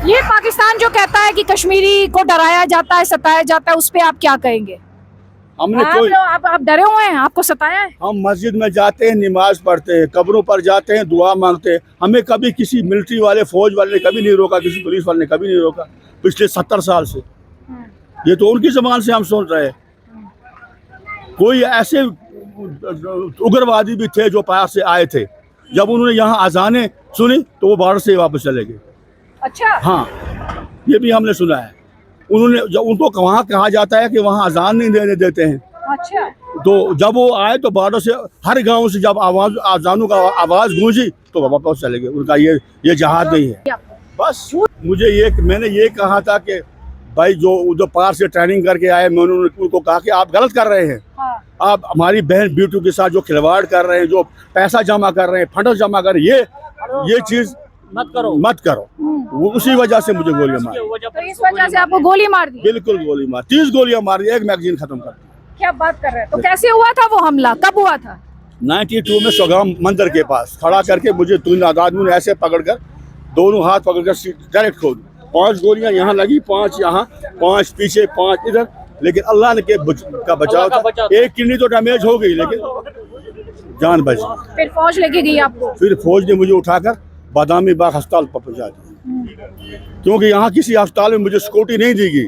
ये पाकिस्तान जो कहता है कि कश्मीरी को डराया जाता है, सताया जाता है, उस पे आप क्या कहेंगे? हमने कोई आप डरे हुए हैं, आपको सताया है? हम मस्जिद में जाते हैं, नमाज पढ़ते हैं, कब्रों पर जाते हैं, दुआ मांगते हैं। हमें कभी किसी मिलिट्री वाले, फौज वाले ने कभी नहीं रोका, किसी पुलिस वाले ने कभी नहीं रोका पिछले 70 साल से। ये तो उनकी जबान से हम सुन रहे हैं। कोई ऐसे उग्रवादी भी थे जो पार से आए थे, जब उन्होंने यहाँ अजानें सुनी तो वो बॉर्डर से वापस चले गए। अच्छा। हाँ, ये भी हमने सुना है। उन्होंने जब उनको वहाँ कहा जाता है कि वहाँ अजान नहीं देने देते हैं। अच्छा। तो जब वो आए तो बॉर्डर से हर गांव से जब अजानों का आवाज गूंजी तो वापस चले गए। उनका ये जहाज नहीं है। बस मैंने ये कहा था कि भाई जो उधर पार से ट्रेनिंग करके आए, मैंने उनको कहा कि आप गलत कर रहे हैं। हाँ। आप हमारी बहन बेटियों के साथ जो खिलवाड़ कर रहे हैं, जो पैसा जमा कर रहे हैं, फंड जमा कर रहे हैं, ये चीज मत करो। वो उसी वजह से मुझे गोलियां मारी। तो इस वजह से आपको गोली मार दी? बिल्कुल गोली मार, 30 गोलियां मार दी, एक मैगजीन खत्म कर दी। क्या बात कर रहे हैं? तो कैसे हुआ था वो हमला, कब हुआ था? 92 में सोगाम मंदिर के पास खड़ा करके मुझे 3 आदमियों ने ऐसे पकड़कर, दोनों हाथ पकड़कर डायरेक्ट खोल, 5 गोलियां यहाँ लगी, 5 यहाँ, 5 पीछे, 5 इधर। लेकिन अल्लाह ने का बचाव था। एक किडनी तो डैमेज हो गई लेकिन जान बच गई। फिर फौज लेके गई आपको? फिर फौज ने मुझे उठाकर बादामी बाग अस्पताल पर पहुंचा दिया, क्योंकि यहाँ किसी अस्पताल में मुझे सिक्योरिटी नहीं दी गई।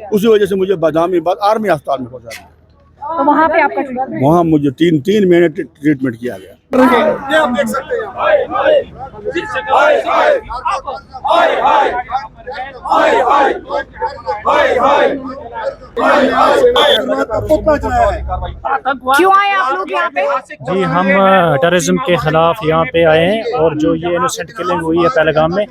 उसी वजह से मुझे बादामी बाग आर्मी अस्पताल में पहुंचा दिया। तो वहाँ पे आपका ट्रीटमेंट? वहाँ मुझे 3 महीने ट्रीटमेंट किया गया। ये आप देख सकते हैं। क्यों आए आप लोग यहाँ पे? जी, हम टेररिज्म के खिलाफ यहाँ पे आए हैं और जो ये इनोसेंट किलिंग हुई है पहलगाम में,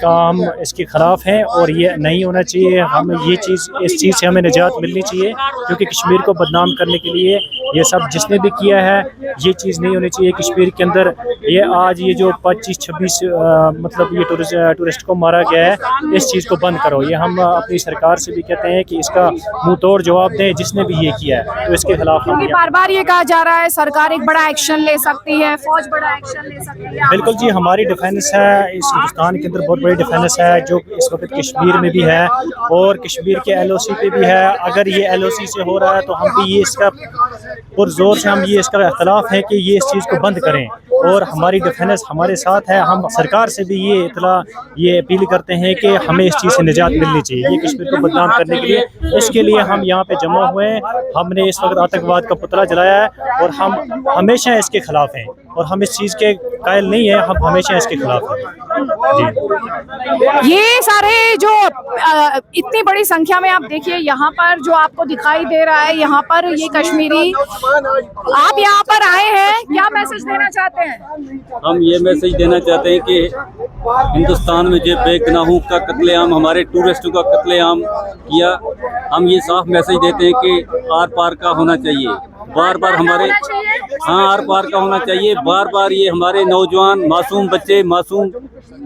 हम इसके खिलाफ हैं और ये नहीं होना चाहिए। हम इस चीज़ से हमें निजात मिलनी चाहिए, क्योंकि कश्मीर को बदनाम करने के लिए ये सब जिसने भी किया है, ये चीज़ नहीं होनी चाहिए कश्मीर के अंदर। ये आज ये जो 25-26 मतलब ये टूरिस्ट को मारा गया है, इस चीज़ को बंद करो। ये हम अपनी सरकार से भी कहते हैं कि इसका मुंह तोड़ जवाब दें जिसने भी ये किया है, तो इसके खिलाफ हम बार-बार ये कहा जा रहा है सरकार एक बड़ा एक्शन ले सकती है, फौज बड़ा एक्शन ले सकती है। बिल्कुल जी, हमारी डिफेंस है इस हिंदुस्तान के अंदर, बहुत बड़ी डिफेंस है जो इस वक्त कश्मीर में भी है और कश्मीर के LOC पे भी है। अगर ये LOC से हो रहा है तो हम भी ये इसका पुरजोर से हम ये इसका इख्तलाफ है कि ये इस चीज़ को बंद करें और हमारी डिफेंस हमारे साथ है। हम सरकार से भी ये अपील करते हैं कि हमें इस चीज़ से निजात मिलनी चाहिए, ये कश्मीर को बदनाम करने के लिए। इसके लिए हम यहाँ पे जमा हुए हैं। हमने इस वक्त आतंकवाद का पुतला जलाया है और हम हमेशा इसके खिलाफ हैं और हम इस चीज़ के कायल नहीं है, हम हमेशा इसके खिलाफ हैं। जी, ये सारे जो इतनी बड़ी संख्या में आप देखिए यहाँ पर जो आपको दिखाई दे रहा है, यहाँ पर ये कश्मीरी, आप यहाँ पर आए हैं, क्या मैसेज देना चाहते हैं? हम ये मैसेज देना चाहते हैं कि हिंदुस्तान में जो बेगुनाहों का कत्लेआम, हमारे टूरिस्टों का कत्लेआम किया, हम ये साफ मैसेज देते हैं कि आर पार का होना चाहिए। बार बार हमारे आर पार का होना चाहिए। बार बार ये हमारे नौजवान, मासूम बच्चे, मासूम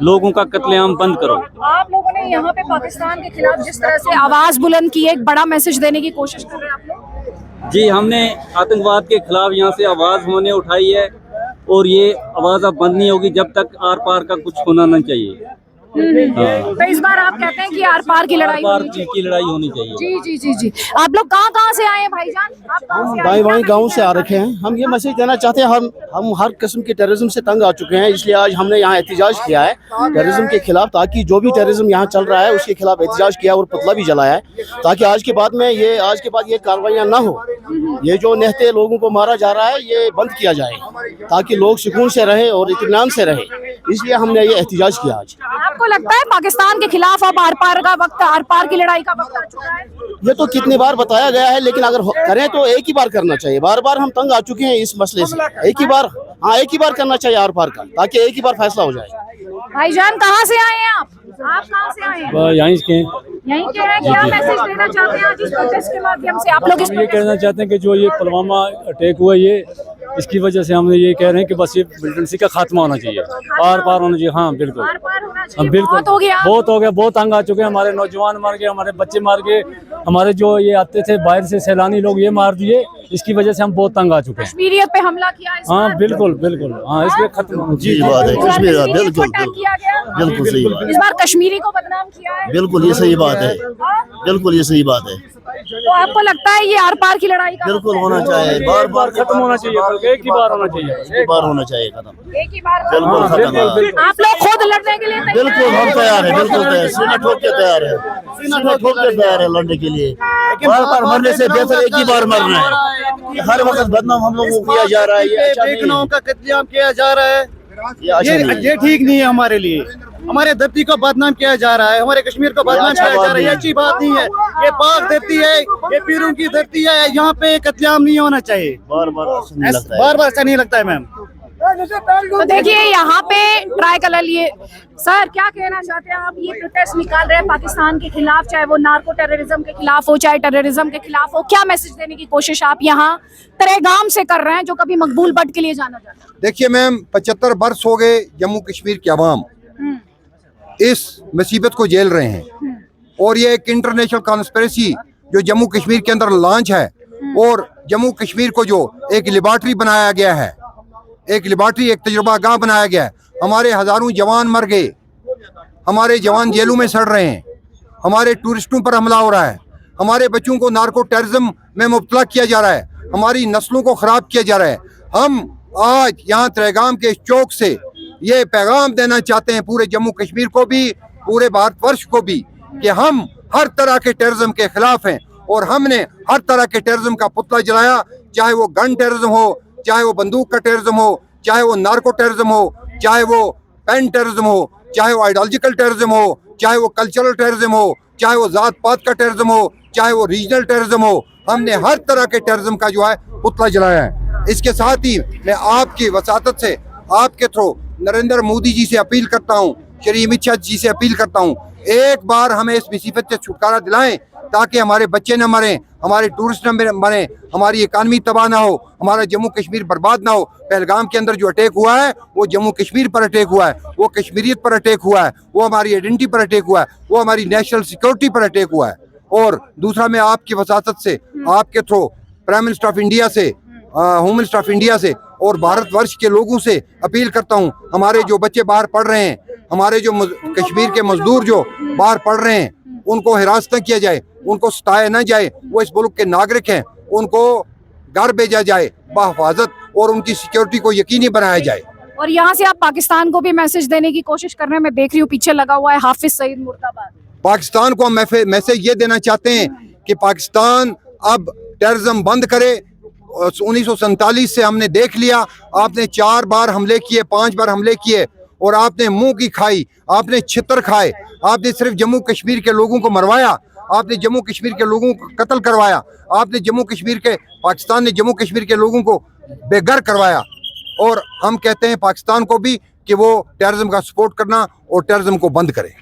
लोगों का कत्लेआम बंद करो। आप लोगों ने यहाँ पे पाकिस्तान के खिलाफ जिस तरह से आवाज बुलंद की है, एक बड़ा मैसेज देने की कोशिश कर रहे हैं आप लोग? जी, हमने आतंकवाद के खिलाफ यहाँ से आवाज़ होने उठाई है और ये आवाज़ अब बंद नहीं होगी जब तक आर पार का कुछ होना नहीं चाहिए। तो इस बार आप कहते हैं कि आर पार की लड़ाई होनी चाहिए। जी जी जी जी। आप लोग कहाँ से आए हैं भाईजान? आप कहाँ से आए हैं? दाई गांव से आ रखे हैं। हम ये मैसेज देना चाहते हैं, हम हर किस्म के टेररिज्म से तंग आ चुके हैं, इसलिए आज हमने यहाँ एहतजाज किया है टेररिज्म के खिलाफ, ताकि जो भी टेररिज्म यहाँ चल रहा है उसके खिलाफ एहतजाज किया और पुतला भी जलाया है, ताकि आज के बाद ये कार्रवाइयाँ ना हो। ये जो निहत्ते लोगों को मारा जा रहा है ये बंद किया जाए, ताकि लोग सुकून से रहे और इत्मीनान से रहे, इसलिए हमने ये एहतजाज किया आज। आपको लगता है पाकिस्तान के खिलाफ अब आर पार का वक्त, आर पार की लड़ाई का वक्त आ चुका है? ये तो कितनी बार बताया गया है, लेकिन अगर करें तो एक ही बार करना चाहिए। बार बार हम तंग आ चुके हैं इस मसले से, एक ही बार करना चाहिए आर पार का, ताकि एक ही बार फैसला हो जाए। भाईजान कहाँ से आए हैं आप? आप कहाँ से आए हैं? यहीं के हैं। क्या मैसेज देना चाहते हैं आज इस प्रोटेस्ट के माध्यम से? आप लोग ये कहना चाहते हैं कि जो ये पुलवामा अटैक हुआ, ये इसकी वजह से हम ये कह रहे हैं कि बस ये मिलिटेंसी का खात्मा होना चाहिए, आर पार होना चाहिए। हाँ बिल्कुल, बिल्कुल, बहुत हो गया, बहुत तंग आ चुके हैं। हमारे नौजवान मार गए, हमारे बच्चे मार गए, हमारे जो ये आते थे बाहर से सैलानी लोग ये मार दिए, इसकी वजह से हम बहुत तंग आ चुके हैं। कश्मीरियत पे हमला किया इस हाँ बार? बिल्कुल बिल्कुल, हाँ इसलिए खत्म। जी बात है, कश्मीर बिल्कुल अटैक किया गया। बिल्कुल सही बात इस बार कश्मीरी को बदनाम किया है। बिल्कुल ये सही बात है, हाँ? बिल्कुल ये सही बात है, तो आपको लगता है ये आर पार की लड़ाई का बिल्कुल होना चाहिए, बार बार खत्म होना चाहिए, बल्कि एक ही बार होना चाहिए। एक बार होना चाहिए खत्म, एक ही बार? बिल्कुल हाँ, खत्म। बिल्कुल, बिल्कुल। आप लोग खुद लड़ने के लिए तैयार हैं? बिल्कुल हम तैयार है, बिल्कुल तैयार, सीना ठोक के तैयार है, सीना ठोक के तैयार है लड़ने के लिए। बार बार मरने से बेहतर एक ही बार मरना है। हर वक्त बदनाम हम लोगों को किया जा रहा है, ये अच्छा नहीं है। का कत्लेआम किया जा रहा है, ये अच्छा नहीं है। ये ठीक नहीं है हमारे लिए। हमारे धरती को बदनाम किया जा रहा है, हमारे कश्मीर को बदनाम किया जा रहा है, ये अच्छी बात नहीं है। ये पाक धरती है, ये पीरों की धरती है, यहाँ पे कत्लेआम नहीं होना चाहिए। बार बार अच्छा नहीं लगता है। बार बार ऐसा नहीं लगता है मैम। तो देखिए यहाँ पे ट्राई कलर लिए सर क्या कहना चाहते हैं आप? ये प्रोटेस्ट निकाल रहे हैं पाकिस्तान के खिलाफ, चाहे वो नार्को टेररिज्म के खिलाफ हो, चाहे टेररिज्म के खिलाफ हो, क्या मैसेज देने की कोशिश आप यहाँ तरेगाम से कर रहे हैं, जो कभी मकबूल बट के लिए जाना जाता है? देखिए मैम, 75 बरस हो गए जम्मू कश्मीर के अवाम इस मुसीबत को झेल रहे हैं, और ये एक इंटरनेशनल कॉन्स्पिरेसी जो जम्मू कश्मीर के अंदर लॉन्च है, और जम्मू कश्मीर को जो एक लेबॉर्ट्री बनाया गया है, एक लेबॉर्ट्री, एक तजुर्बागाह बनाया गया है। हमारे हजारों जवान मर गए, हमारे जवान जेलों में सड़ रहे हैं, हमारे टूरिस्टों पर हमला हो रहा है, हमारे बच्चों को नार्को टेररिज्म में मुब्तला किया जा रहा है, हमारी नस्लों को ख़राब किया जा रहा है। हम आज यहाँ तरेगाम के इस चौक से ये पैगाम देना चाहते हैं पूरे जम्मू कश्मीर को भी, पूरे भारतवर्ष को भी, कि हम हर तरह के टेररिज्म के खिलाफ हैं, और हमने हर तरह के टेररिज्म का पुतला जलाया, चाहे वो गन टेररिज्म हो, चाहे वो बंदूक का टेररिज्म हो, चाहे वो नार्को टेररिज्म हो, चाहे वो पेन टेररिज्म हो, चाहे वो आइडियोलॉजिकल टेररिज्म हो, चाहे वो कल्चरल टेररिज्म हो, चाहे वो जात पात का टेररिज्म हो, चाहे वो रीजनल टेररिज्म हो। हमने हर तरह के टेररिज्म का जो है पुतला जलाया है। इसके साथ ही मैं आपकी वसातत से, आपके थ्रू नरेंद्र मोदी जी से अपील करता हूँ, श्री अमित शाह जी से अपील करता हूँ, एक बार हमें इस मुसीबत से छुटकारा दिलाएं, ताकि हमारे बच्चे न मरें, हमारे टूरिस्ट न मरें, हमारी इकानमी तबाह ना हो, हमारा जम्मू कश्मीर बर्बाद ना हो। पहलगाम के अंदर जो अटैक हुआ है वो जम्मू कश्मीर पर अटैक हुआ है, वो कश्मीरियत पर अटैक हुआ है, वो हमारी आइडेंटिटी पर अटैक हुआ है, वो हमारी नेशनल सिक्योरिटी पर अटैक हुआ है। और दूसरा, मैं आपकी वसातत से, आपके through prime minister of India से, होम मिनिस्टर ऑफ इंडिया से और भारतवर्ष के लोगों से अपील करता हूँ, हमारे जो बच्चे बाहर पढ़ रहे हैं, हमारे जो कश्मीर के मजदूर जो बाहर पढ़ रहे हैं, उनको हिरासत न किया जाए, उनको सताया न जाए, वो इस मुल्क के नागरिक हैं, उनको घर भेजा जाए बहिफाजत, और उनकी सिक्योरिटी को यकीनी बनाया जाए। और यहाँ से आप पाकिस्तान को भी मैसेज देने की कोशिश कर रहे हैं, मैं देख रही हूँ पीछे लगा हुआ है हाफिज सईद मुर्दाबाद। पाकिस्तान को हम मैसेज ये देना चाहते हैं कि पाकिस्तान अब टेररिज्म बंद करे। 1947 से हमने देख लिया, आपने 4 बार हमले किए, 5 बार हमले किए, और आपने मुंह की खाई, आपने छितर खाए, आपने सिर्फ जम्मू कश्मीर के लोगों को मरवाया, आपने जम्मू कश्मीर के लोगों को कत्ल करवाया, आपने जम्मू कश्मीर के, पाकिस्तान ने जम्मू कश्मीर के लोगों को बेघर करवाया। और हम कहते हैं पाकिस्तान को भी कि वो टेररिज्म का सपोर्ट करना और टेररिज्म को बंद करे।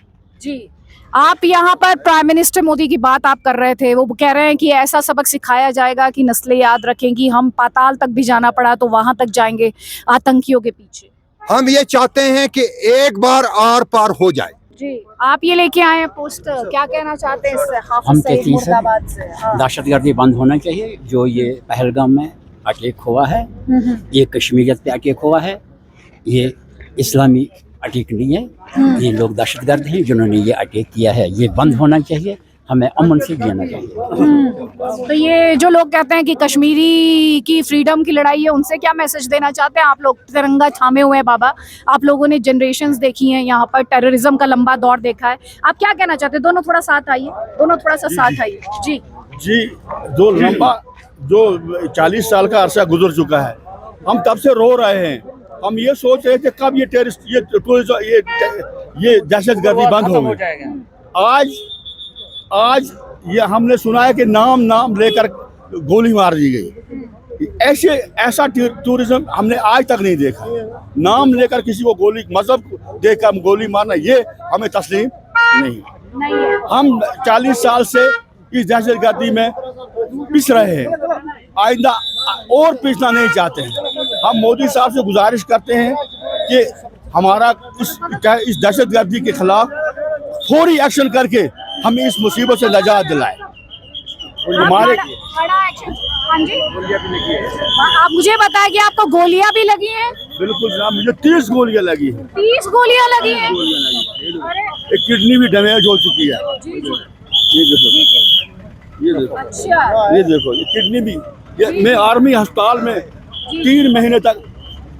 जी, आप यहाँ पर प्राइम मिनिस्टर मोदी की बात आप कर रहे थे, वो कह रहे हैं कि ऐसा सबक सिखाया जाएगा कि नस्लें याद रखेंगी, हम पाताल तक भी जाना पड़ा तो वहां तक जाएंगे आतंकियों के पीछे। हम ये चाहते हैं कि एक बार आर पार हो जाए। जी, आप ये लेके आए हैं पोस्टर, क्या कहना चाहते हैं इससे? हम हाफिज कहते सईद हैं मुर्दाबाद से। हाँ। दहशतगर्दी बंद होना चाहिए। जो ये पहलगाम में अटैक हुआ है, ये कश्मीरियत पे अटैक हुआ है, ये इस्लामी अटैक नहीं है, ये लोग दहशतगर्द हैं जिन्होंने ये अटैक किया है। ये बंद होना चाहिए, हमें अमन से जीना चाहिए। तो ये जो लोग कहते हैं कि कश्मीरी की फ्रीडम की लड़ाई है, उनसे क्या मैसेज देना चाहते हैं? आप लोग तिरंगा थामे हुए हैं बाबा, आप लोगों ने जनरेशंस देखी हैं, यहाँ पर टेररिज्म का लंबा दौर देखा है, आप क्या कहना चाहते हैं? दोनों थोड़ा साथ आइए, दोनों थोड़ा सा साथ आइए। जी जी, जो 40 साल का अरसा गुजर चुका है, हम तब से रो रहे हैं। हम ये सोच रहे थे कब ये टेररिस्ट, ये दहशतगर्दी बंद होगी। आज ये हमने सुना है कि नाम लेकर गोली मार दी गई। ऐसा टूरिज्म हमने आज तक नहीं देखा। नाम लेकर किसी को गोली, मजहब देकर गोली मारना, ये हमें तस्लीम नहीं है। हम 40 साल से इस दहशतगर्दी में पिस रहे हैं, आइंदा और पिसना नहीं चाहते हैं। हम मोदी साहब से गुजारिश करते हैं कि हमारा इस दहशतगर्दी के खिलाफ फौरी एक्शन करके हमें इस मुसीबत से निजात दिलाए। हमारे बड़ा एक्शन। हाँ जी, आप मुझे बताया कि आपको गोलियां भी लगी हैं। बिल्कुल जनाब, मुझे 30 गोलियां लगी हैं। 30 गोलियां लगी हैं। अरे एक किडनी भी डैमेज हो चुकी है। जी जी ये देखो, ये देखो, अच्छा ये देखो, ये किडनी भी। मैं आर्मी अस्पताल में 3 महीने तक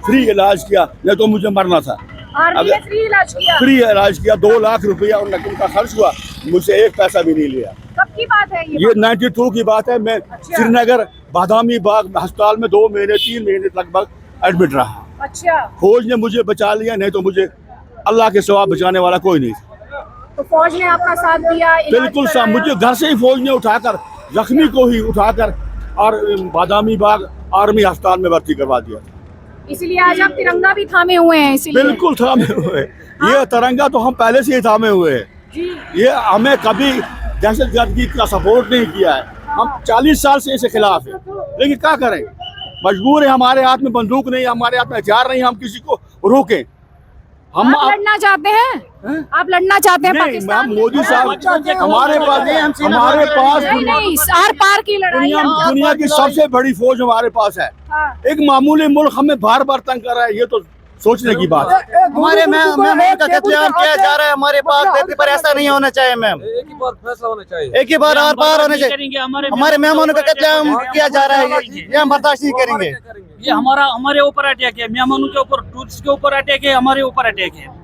फ्री इलाज किया, नहीं तो मुझे मरना था। आर्मी ने फ्री इलाज किया। फ्री इलाज किया, 2 लाख रुपया और नकद का खर्च हुआ, मुझसे 1 पैसा भी नहीं लिया। कब की बात है ये 92 की बात है। मैं श्रीनगर बादामी बाग अस्पताल में 2 महीने 3 महीने लगभग एडमिट रहा। अच्छा, फौज ने मुझे बचा लिया, नहीं तो मुझे अल्लाह के सिवा बचाने वाला कोई नहीं था। तो फौज ने आपका साथ दिया, इलाज बिल्कुल कराया। मुझे घर से ही फौज ने उठाकर, जख्मी को ही उठाकर और बादामी बाग आर्मी अस्पताल में भर्ती करवा दिया। इसीलिए आज आप तिरंगा भी थामे हुए हैं। इसीलिए बिल्कुल थामे हुए। ये तिरंगा तो हम पहले से ही थामे हुए हैं। जी, ये हमें कभी दहशतगर्दी का सपोर्ट नहीं किया है। हम 40 साल से इसके खिलाफ हैं, लेकिन क्या करें, मजबूर है। हमारे हाथ में बंदूक नहीं, हमारे हाथ में हथियार नहीं, हम किसी को रोकें। हम आप लड़ना चाहते हैं? आप लड़ना चाहते हैं नहीं, पाकिस्तान? मोदी साहब हमारे पास नहीं, आर पार की लड़ाई है। दुनिया की सबसे बड़ी फौज हमारे पास है। हाँ। एक मामूली मुल्क हमें बार बार तंग कर रहा है, ये तो सोचने की बात है। हमारे मैम का कत्लेआम किया जा रहा है हमारे पाक धरती पर। ऐसा नहीं होना चाहिए मैम। एक ही बार फैसला होना चाहिए। एक ही बार आर पार होना चाहिए। हमारे मेहमानों का कत्लेआम किया जा रहा है, ये हम बर्दाश्त नहीं करेंगे। ये हमारे ऊपर अटैक है, मेहमानों के ऊपर, टूरिस्ट के ऊपर अटैक है, हमारे ऊपर अटैक है।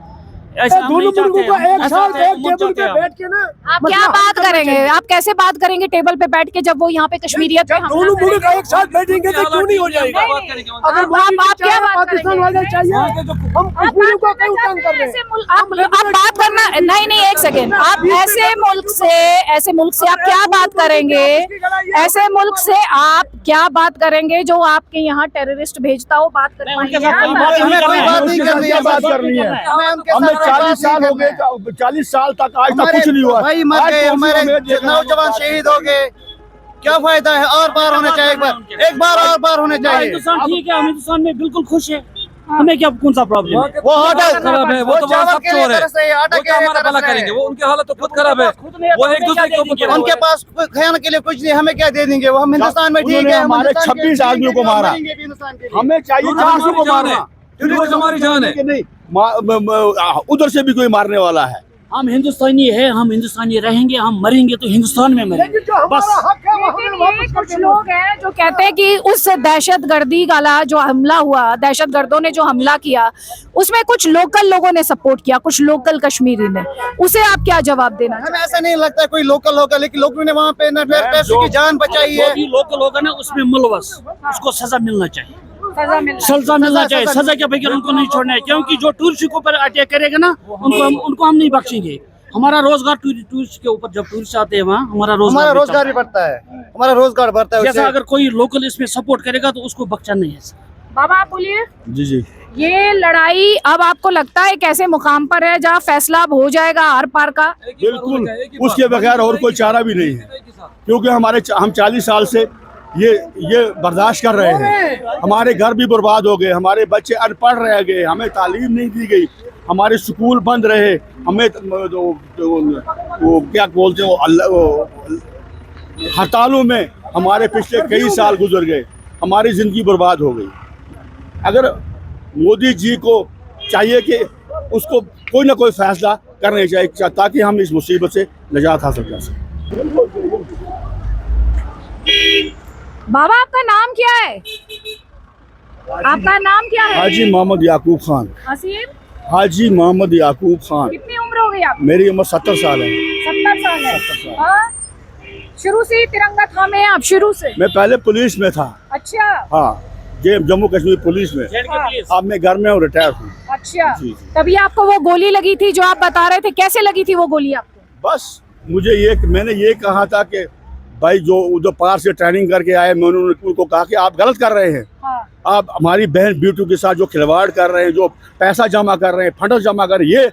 ऐसा हम नहीं चाहते हैं। एक साथ एक टेबल पे बैठ के ना, आप क्या बात करेंगे? आप कैसे बात करेंगे टेबल पे बैठ के, जब वो यहाँ पे कश्मीरियत पे हमला दोनों मुल्क करेंगे? एक साथ बैठेंगे तो क्यों नहीं हो जाएगा? नहीं, नहीं। आप क्या बात करेंगे? चाहिए, हम कश्मीर को क्यों तंग कर रहे हैं? आप बात करना नहीं, एक सेकेंड। आप ऐसे मुल्क से आप क्या बात करेंगे? ऐसे मुल्क से आप क्या बात करेंगे जो आपके यहाँ टेररिस्ट भेजता हो? बात कर हमें कोई बात नहीं करनी है, बात करनी है। हमें 40 साल हो गए, 40 साल तक आज तक कुछ नहीं हुआ। भाई मर गए, हमारे नौजवान शहीद हो गए, क्या फायदा है? और बार होना चाहिए, एक बार और बार होने चाहिए। हिंदुस्तान ठीक है, हम हिंदुस्तान में बिल्कुल खुश है। हमें क्या कौन सा प्रॉब्लम है? वो आटा खराब है, वो तो चावल के लिए तरस रहे हैं, आटा वो के तो लिए हमारा तरस भला रहे करेंगे, हैं। वो उनकी हालत तो खुद खराब है। वो एक दूसरे के ऊपर उनके पास खाने के लिए कुछ नहीं, हमें क्या दे देंगे? वो हम हिंदुस्तान में ठीक उन्होंने है, हम हमारे हिंदुस्तान के 26 आदमियों को मारा। मरेंगे भी हिंदुस्तान के लिए। हमें चाहिए 400 को मारना, हमारी जान है। कि नहीं उधर से भी कोई मारने वाला है। हम हिंदुस्तानी है, हम हिंदुस्तानी रहेंगे, हम मरेंगे तो हिंदुस्तान में मरेंगे बस। लेकिन ये कुछ लोग हैं जो कहते हैं कि उस दहशतगर्दी वाला जो हमला हुआ, दहशतगर्दों ने जो हमला किया, उसमें कुछ लोकल लोगों ने सपोर्ट किया, कुछ लोकल कश्मीरी ने। उसे आप क्या जवाब देना हमें ऐसा नहीं लगता कोई लोकल होगा, लेकिन लोगों ने वहाँ पे पैसों की जान बचाई है। जो भी लोकल होगा ना उसमें मुलवस, उसको सजा मिलना चाहिए, सजा मिलना? सजा मिलना चाहिए। सजा के बगैर उनको नहीं छोड़ना है, क्योंकि जो टूरिस्ट के ऊपर अटैक करेगा ना उनको हम नहीं बख्शेंगे। हमारा रोजगार टूरिस्ट के ऊपर, जब टूरिस्ट आते हैं वहाँ हमारा रोजगार भी बढ़ता है, हमारा रोजगार बढ़ता है। जैसा अगर कोई लोकल इसमें सपोर्ट करेगा तो उसको बख्शा नहीं है। बाबा आप बोलिए। जी जी, ये लड़ाई अब आपको लगता है कैसे मुकाम पर है जहाँ फैसला अब हो जाएगा आर पार का? बिल्कुल, उसके बगैर और कोई चारा भी नहीं है, क्योंकि हम 40 साल से ये बर्दाश्त कर रहे हैं। हमारे घर भी बर्बाद हो गए, हमारे बच्चे अनपढ़ रह गए, हमें तालीम नहीं दी गई, हमारे स्कूल बंद रहे, हमें वो क्या बोलते हैं, हड़तालों में हमारे पिछले कई साल गुजर गए, हमारी ज़िंदगी बर्बाद हो गई। अगर मोदी जी को चाहिए कि उसको कोई ना कोई फैसला करना चाहिए ताकि हम इस मुसीबत से निजात हासिल कर सकें। बाबा आपका नाम क्या है? आपका नाम क्या है? हाजी मोहम्मद याकूब खान। हसीब? हाजी मोहम्मद याकूब खान। कितनी उम्र हो गई आपकी? मेरी उम्र 70 साल है। 70 साल है। हाँ? शुरू से ही तिरंगा थामे हैं आप? शुरू से? मैं पहले पुलिस में था। अच्छा। हाँ, जम्मू कश्मीर पुलिस में। अब मैं घर में हूँ, रिटायर हूँ। अच्छा, जी। तभी आपको वो गोली लगी थी जो आप बता रहे थे, कैसे लगी थी वो गोली आपको? बस मैंने ये कहा था कि भाई जो उधर पार से ट्रेनिंग करके आए, मैंने उनको कहा कि आप गलत कर रहे हैं। हाँ। आप हमारी बहन बेटू के साथ जो खिलवाड़ कर रहे हैं, जो पैसा जमा कर रहे हैं, फंड जमा कर रहे हैं,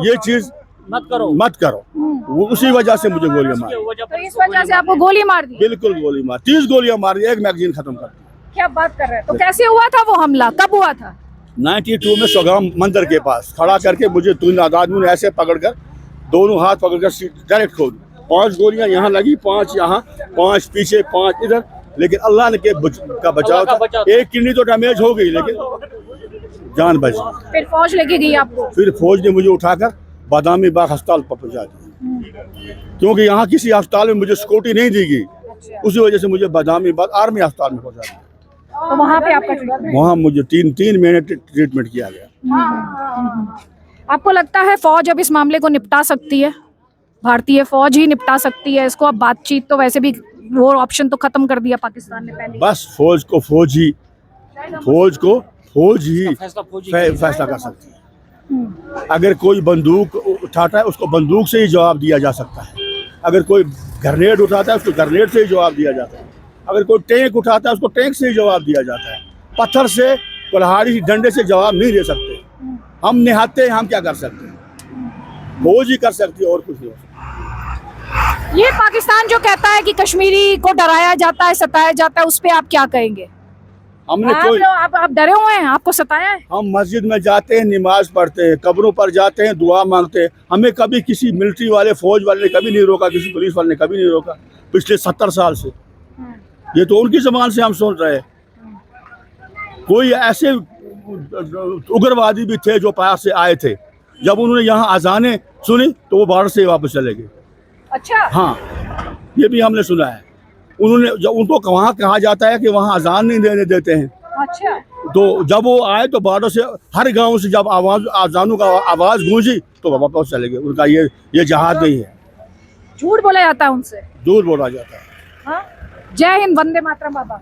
ये चीज मत करो। वो उसी वजह से मुझे गोलियां मारी। तो इस वजह से आपको गोली मार दी? बिल्कुल गोली मार, 30 गोलियां मारी, एक मैगजीन खत्म कर दी। क्या बात कर रहे हैं? तो कैसे हुआ था वो हमला, कब हुआ था? 92 में सोगाम मंदिर के पास खड़ा करके मुझे 3 आदमियों ने ऐसे पकड़कर, दोनों हाथ पकड़कर डायरेक्ट खोल 5 गोलियां यहाँ लगी, 5 यहाँ, 5 पीछे, 5 इधर, लेकिन अल्लाह ने का बचाव था। एक किडनी तो डैमेज हो गई लेकिन जान बच गई। फिर फौज लेके गई आपको? फिर फौज ने मुझे उठाकर बादामी बाग अस्पताल पर पहुंचा दिया, क्योंकि यहाँ किसी अस्पताल में मुझे सिक्योरिटी नहीं दी गई। उसी वजह से मुझे बादामी बाग आर्मी अस्पताल में पहुंचा दिया। तो वहाँ पे आपका ट्रीटमेंट? वहाँ मुझे 3 महीने ट्रीटमेंट किया गया। आपको लगता है फौज अब इस मामले को निपटा सकती है? भारतीय फौज ही निपटा सकती है इसको? अब बातचीत तो वैसे भी वो ऑप्शन तो खत्म कर दिया पाकिस्तान ने पहले। बस फौज को फौज ही फैसला कर सकती है। अगर कोई बंदूक उठाता है उसको बंदूक से ही जवाब दिया जा सकता है। अगर कोई ग्रेनेड उठाता है उसको ग्रेनेड से ही जवाब दिया जाता है। अगर कोई टैंक उठाता है उसको टैंक से ही जवाब दिया जाता है। पत्थर से, कुल्हाड़ी, डंडे से जवाब नहीं दे सकते। हम निहत्ते हैं, हम क्या कर सकते हैं? फौज ही कर सकती है, और कुछ नहीं हो सकता। ये पाकिस्तान जो कहता है कि कश्मीरी को डराया जाता है, सताया जाता है, उस पे आप क्या कहेंगे? हमने कोई आप डरे हुए हैं? आपको सताया है? हम मस्जिद में जाते हैं, नमाज पढ़ते हैं, कब्रों पर जाते हैं, दुआ मांगते हैं। हमें कभी किसी मिलिट्री वाले, फौज वाले ने कभी नहीं रोका, किसी पुलिस वाले ने कभी नहीं रोका पिछले 70 साल से। ये तो उनकी जबान से हम सुन रहे हैं। कोई ऐसे उग्रवादी भी थे जो पार से आए थे, जब उन्होंने यहाँ अजानें सुनी तो वो बॉर्डर से वापस चले गए। अच्छा। हाँ, ये भी हमने सुना है। उन्होंने जब उनको वहाँ कहा जाता है कि वहाँ अजान नहीं देने देते हैं। अच्छा। तो जब वो आए तो बॉर्डर से हर गांव से जब अजानों का आवाज गूंजी तो वापस चले गए। उनका ये जहाद नहीं है। झूठ बोला जाता है उनसे? दूर बोला जाता है। हाँ? जय हिंद, वंदे मातरम बाबा।